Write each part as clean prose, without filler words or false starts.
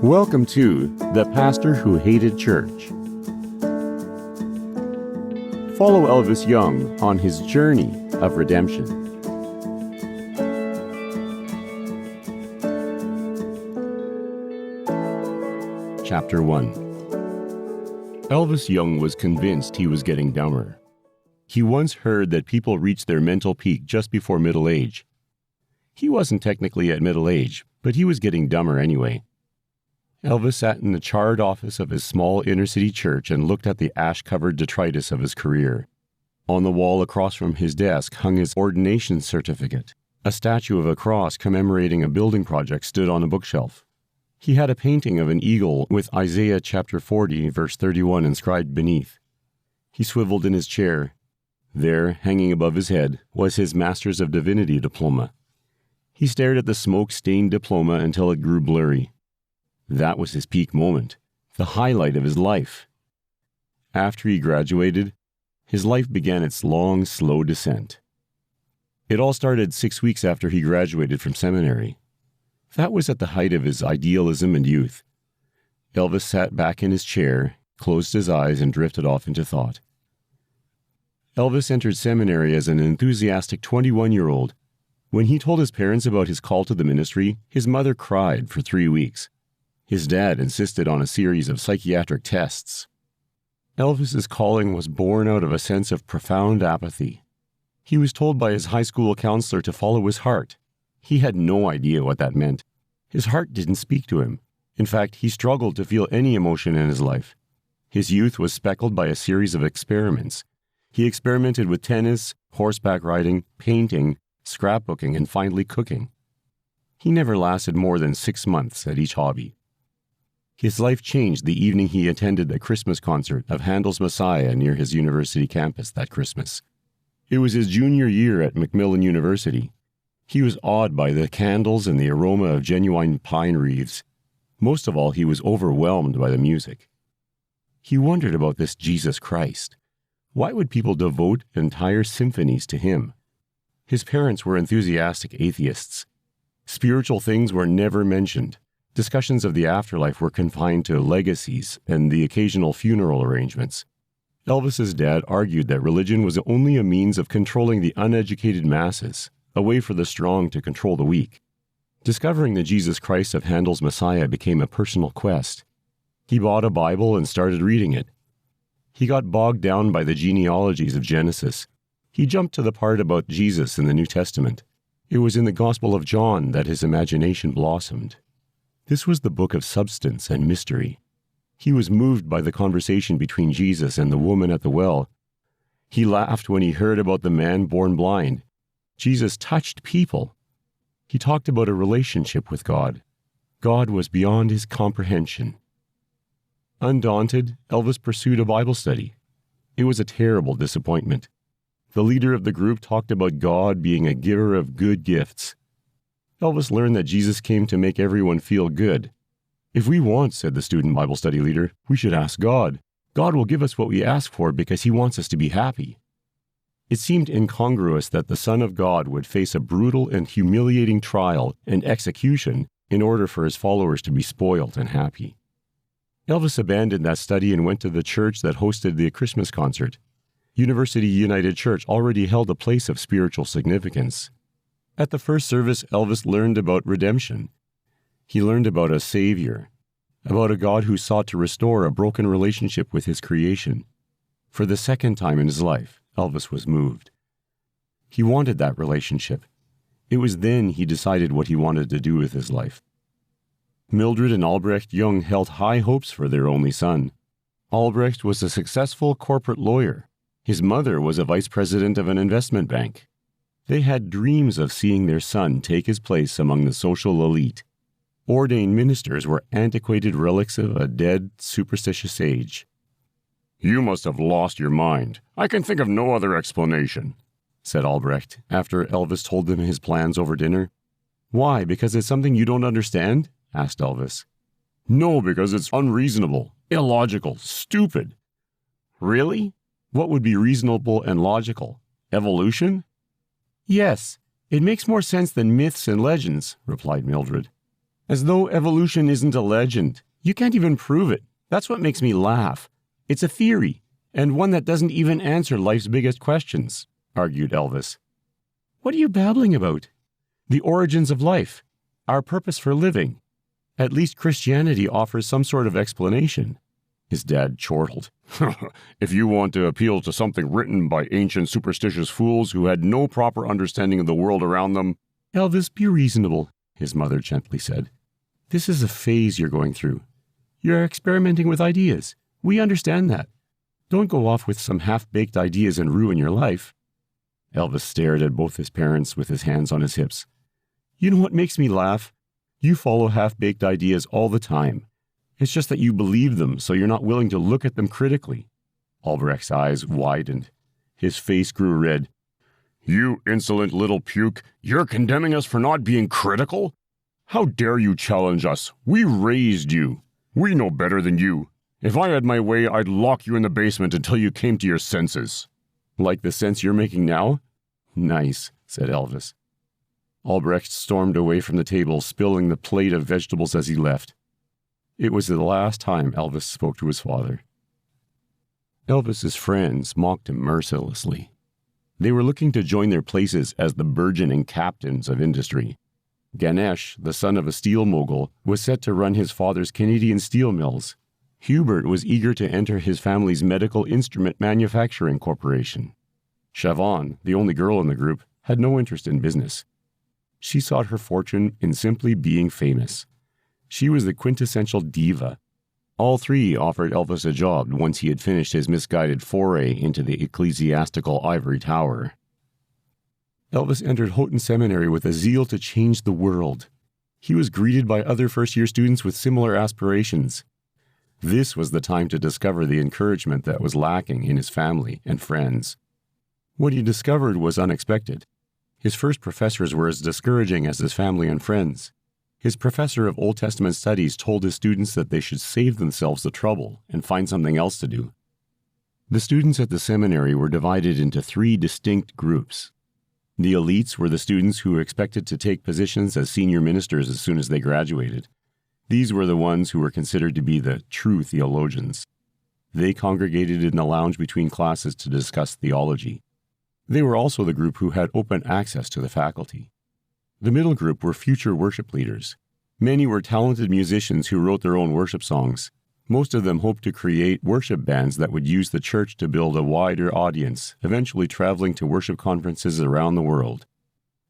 Welcome to The Pastor Who Hated Church. Follow Elvis Jung on his journey of redemption. Chapter 1. Elvis Jung was convinced he was getting dumber. He once heard that people reach their mental peak just before middle age. He wasn't technically at middle age, but he was getting dumber anyway. Elvis sat in the charred office of his small inner-city church and looked at the ash-covered detritus of his career. On the wall across from his desk hung his ordination certificate. A statue of a cross commemorating a building project stood on a bookshelf. He had a painting of an eagle with Isaiah chapter 40, verse 31 inscribed beneath. He swiveled in his chair. There, hanging above his head, was his Master's of Divinity diploma. He stared at the smoke-stained diploma until it grew blurry. That was his peak moment, the highlight of his life. After he graduated, his life began its long, slow descent. It all started 6 weeks after he graduated from seminary. That was at the height of his idealism and youth. Elvis sat back in his chair, closed his eyes, and drifted off into thought. Elvis entered seminary as an enthusiastic 21-year-old. When he told his parents about his call to the ministry, his mother cried for 3 weeks. His dad insisted on a series of psychiatric tests. Elvis's calling was born out of a sense of profound apathy. He was told by his high school counselor to follow his heart. He had no idea what that meant. His heart didn't speak to him. In fact, he struggled to feel any emotion in his life. His youth was speckled by a series of experiments. He experimented with tennis, horseback riding, painting, scrapbooking, and finally cooking. He never lasted more than 6 months at each hobby. His life changed the evening he attended the Christmas concert of Handel's Messiah near his university campus that Christmas. It was his junior year at Macmillan University. He was awed by the candles and the aroma of genuine pine wreaths. Most of all, he was overwhelmed by the music. He wondered about this Jesus Christ. Why would people devote entire symphonies to him? His parents were enthusiastic atheists. Spiritual things were never mentioned. Discussions of the afterlife were confined to legacies and the occasional funeral arrangements. Elvis's dad argued that religion was only a means of controlling the uneducated masses, a way for the strong to control the weak. Discovering the Jesus Christ of Handel's Messiah became a personal quest. He bought a Bible and started reading it. He got bogged down by the genealogies of Genesis. He jumped to the part about Jesus in the New Testament. It was in the Gospel of John that his imagination blossomed. This was the book of substance and mystery. He was moved by the conversation between Jesus and the woman at the well. He laughed when he heard about the man born blind. Jesus touched people. He talked about a relationship with God. God was beyond his comprehension. Undaunted, Elvis pursued a Bible study. It was a terrible disappointment. The leader of the group talked about God being a giver of good gifts. Elvis learned that Jesus came to make everyone feel good. If we want, said the student Bible study leader, we should ask God. God will give us what we ask for because he wants us to be happy. It seemed incongruous that the Son of God would face a brutal and humiliating trial and execution in order for his followers to be spoiled and happy. Elvis abandoned that study and went to the church that hosted the Christmas concert. University United Church already held a place of spiritual significance. At the first service, Elvis learned about redemption. He learned about a Savior, about a God who sought to restore a broken relationship with his creation. For the second time in his life, Elvis was moved. He wanted that relationship. It was then he decided what he wanted to do with his life. Mildred and Albrecht Jung held high hopes for their only son. Albrecht was a successful corporate lawyer. His mother was a vice president of an investment bank. They had dreams of seeing their son take his place among the social elite. Ordained ministers were antiquated relics of a dead, superstitious age. "You must have lost your mind. I can think of no other explanation," said Albrecht, after Elvis told them his plans over dinner. "Why, because it's something you don't understand?" asked Elvis. "No, because it's unreasonable, illogical, stupid." "Really? What would be reasonable and logical? Evolution?" "Yes, it makes more sense than myths and legends," replied Mildred. As though evolution isn't a legend. You can't even prove it. That's what makes me laugh. It's a theory, and one that doesn't even answer life's biggest questions, argued Elvis. What are you babbling about? The origins of life, our purpose for living. At least Christianity offers some sort of explanation. His dad chortled. If you want to appeal to something written by ancient superstitious fools who had no proper understanding of the world around them... Elvis, be reasonable, his mother gently said. This is a phase you're going through. You're experimenting with ideas. We understand that. Don't go off with some half-baked ideas and ruin your life. Elvis stared at both his parents with his hands on his hips. You know what makes me laugh? You follow half-baked ideas all the time. It's just that you believe them, so you're not willing to look at them critically. Albrecht's eyes widened. His face grew red. You insolent little puke, you're condemning us for not being critical? How dare you challenge us? We raised you. We know better than you. If I had my way, I'd lock you in the basement until you came to your senses. Like the sense you're making now? Nice, said Elvis. Albrecht stormed away from the table, spilling the plate of vegetables as he left. It was the last time Elvis spoke to his father. Elvis's friends mocked him mercilessly. They were looking to join their places as the burgeoning captains of industry. Ganesh, the son of a steel mogul, was set to run his father's Canadian steel mills. Hubert was eager to enter his family's medical instrument manufacturing corporation. Siobhan, the only girl in the group, had no interest in business. She sought her fortune in simply being famous. She was the quintessential diva. All three offered Elvis a job once he had finished his misguided foray into the ecclesiastical ivory tower. Elvis entered Houghton Seminary with a zeal to change the world. He was greeted by other first-year students with similar aspirations. This was the time to discover the encouragement that was lacking in his family and friends. What he discovered was unexpected. His first professors were as discouraging as his family and friends. His professor of Old Testament studies told his students that they should save themselves the trouble and find something else to do. The students at the seminary were divided into three distinct groups. The elites were the students who were expected to take positions as senior ministers as soon as they graduated. These were the ones who were considered to be the true theologians. They congregated in the lounge between classes to discuss theology. They were also the group who had open access to the faculty. The middle group were future worship leaders. Many were talented musicians who wrote their own worship songs. Most of them hoped to create worship bands that would use the church to build a wider audience, eventually traveling to worship conferences around the world.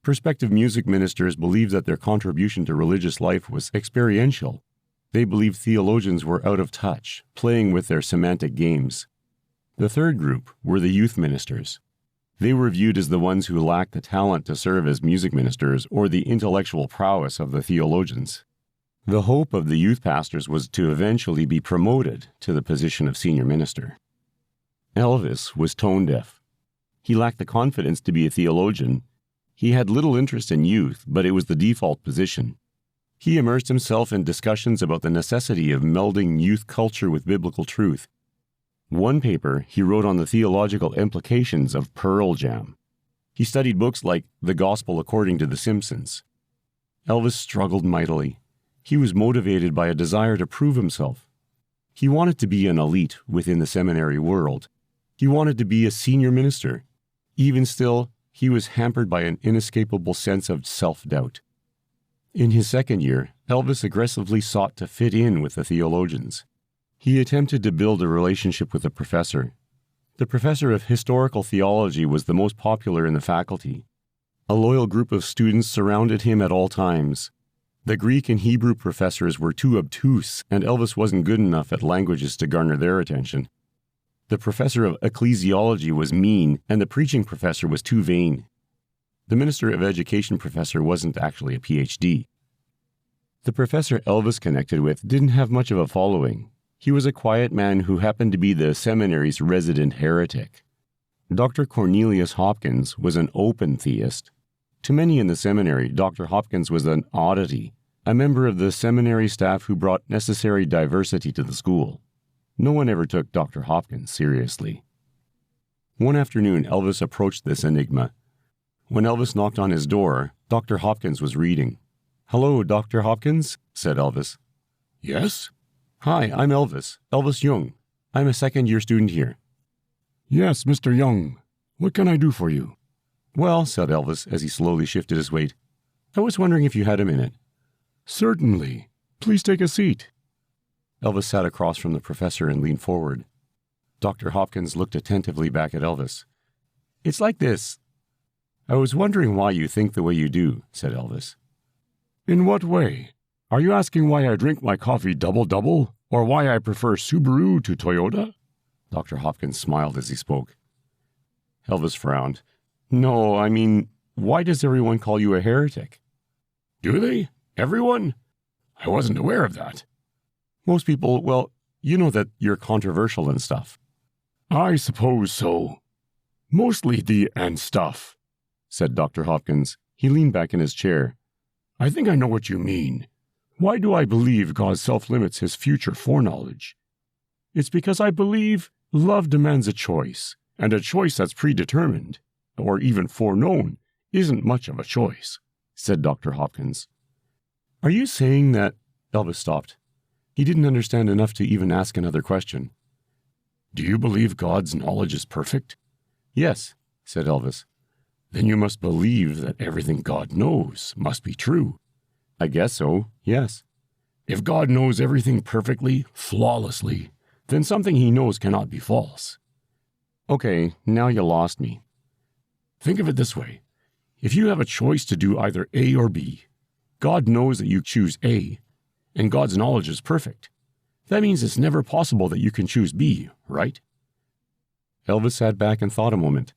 Prospective music ministers believed that their contribution to religious life was experiential. They believed theologians were out of touch, playing with their semantic games. The third group were the youth ministers. They were viewed as the ones who lacked the talent to serve as music ministers or the intellectual prowess of the theologians. The hope of the youth pastors was to eventually be promoted to the position of senior minister. Elvis was tone-deaf. He lacked the confidence to be a theologian. He had little interest in youth, but it was the default position. He immersed himself in discussions about the necessity of melding youth culture with biblical truth. One paper he wrote on the theological implications of Pearl Jam. He studied books like The Gospel According to the Simpsons. Elvis struggled mightily. He was motivated by a desire to prove himself. He wanted to be an elite within the seminary world. He wanted to be a senior minister. Even still, he was hampered by an inescapable sense of self-doubt. In his second year, Elvis aggressively sought to fit in with the theologians. He attempted to build a relationship with the professor. The professor of historical theology was the most popular in the faculty. A loyal group of students surrounded him at all times. The Greek and Hebrew professors were too obtuse, and Elvis wasn't good enough at languages to garner their attention. The professor of ecclesiology was mean, and the preaching professor was too vain. The minister of education professor wasn't actually a PhD. The professor Elvis connected with didn't have much of a following. He was a quiet man who happened to be the seminary's resident heretic. Dr. Cornelius Hopkins was an open theist. To many in the seminary, Dr. Hopkins was an oddity, a member of the seminary staff who brought necessary diversity to the school. No one ever took Dr. Hopkins seriously. One afternoon, Elvis approached this enigma. When Elvis knocked on his door, Dr. Hopkins was reading. "Hello, Dr. Hopkins," said Elvis. "Yes?" "Hi, I'm Elvis Jung. I'm a second-year student here." "Yes, Mr. Young. What can I do for you?" "Well," said Elvis as he slowly shifted his weight, "I was wondering if you had a minute." "Certainly. Please take a seat." Elvis sat across from the professor and leaned forward. Dr. Hopkins looked attentively back at Elvis. "It's like this. I was wondering why you think the way you do," said Elvis. "In what way? Are you asking why I drink my coffee double-double, or why I prefer Subaru to Toyota?" Dr. Hopkins smiled as he spoke. Elvis frowned. "No, I mean, why does everyone call you a heretic?" "Do they? Everyone? I wasn't aware of that." "Most people, well, you know that you're controversial and stuff." "I suppose so. Mostly the and stuff," said Dr. Hopkins. He leaned back in his chair. "I think I know what you mean. Why do I believe God self-limits his future foreknowledge? It's because I believe love demands a choice, and a choice that's predetermined, or even foreknown, isn't much of a choice," said Dr. Hopkins. "Are you saying that—" Elvis stopped. He didn't understand enough to even ask another question. "Do you believe God's knowledge is perfect?" "Yes," said Elvis. "Then you must believe that everything God knows must be true." "I guess so, yes." "If God knows everything perfectly, flawlessly, then something he knows cannot be false." "Okay, now you lost me." "Think of it this way. If you have a choice to do either A or B, God knows that you choose A, and God's knowledge is perfect. That means it's never possible that you can choose B, right?" Elvis sat back and thought a moment.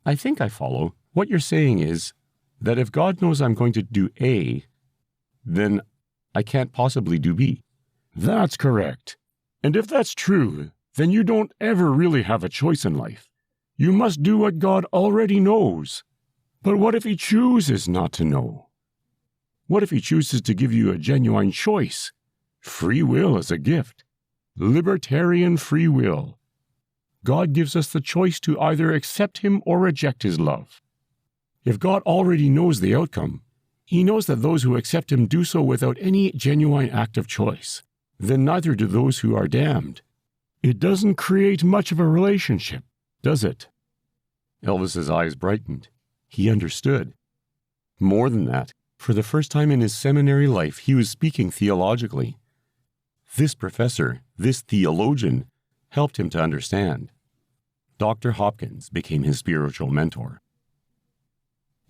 "I think I follow. What you're saying is that if God knows I'm going to do A, then I can't possibly do B." "That's correct. And if that's true, then you don't ever really have a choice in life. You must do what God already knows. But what if he chooses not to know? What if he chooses to give you a genuine choice? Free will is a gift. Libertarian free will. God gives us the choice to either accept him or reject his love. If God already knows the outcome, he knows that those who accept him do so without any genuine act of choice. Then neither do those who are damned. It doesn't create much of a relationship, does it?" Elvis's eyes brightened. He understood. More than that, for the first time in his seminary life, he was speaking theologically. This professor, this theologian, helped him to understand. Dr. Hopkins became his spiritual mentor.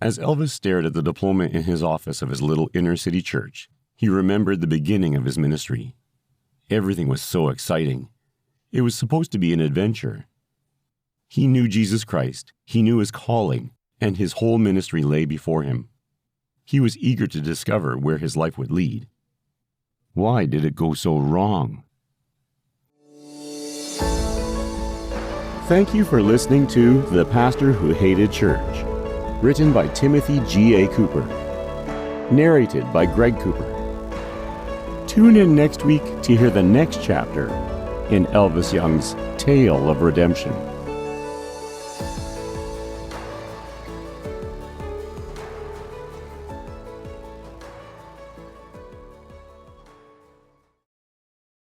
As Elvis stared at the diploma in his office of his little inner-city church, he remembered the beginning of his ministry. Everything was so exciting. It was supposed to be an adventure. He knew Jesus Christ, he knew his calling, and his whole ministry lay before him. He was eager to discover where his life would lead. Why did it go so wrong? Thank you for listening to The Pastor Who Hated Church, written by Timothy G.A. Cooper, narrated by Greg Cooper. Tune in next week to hear the next chapter in Elvis Jung's Tale of Redemption.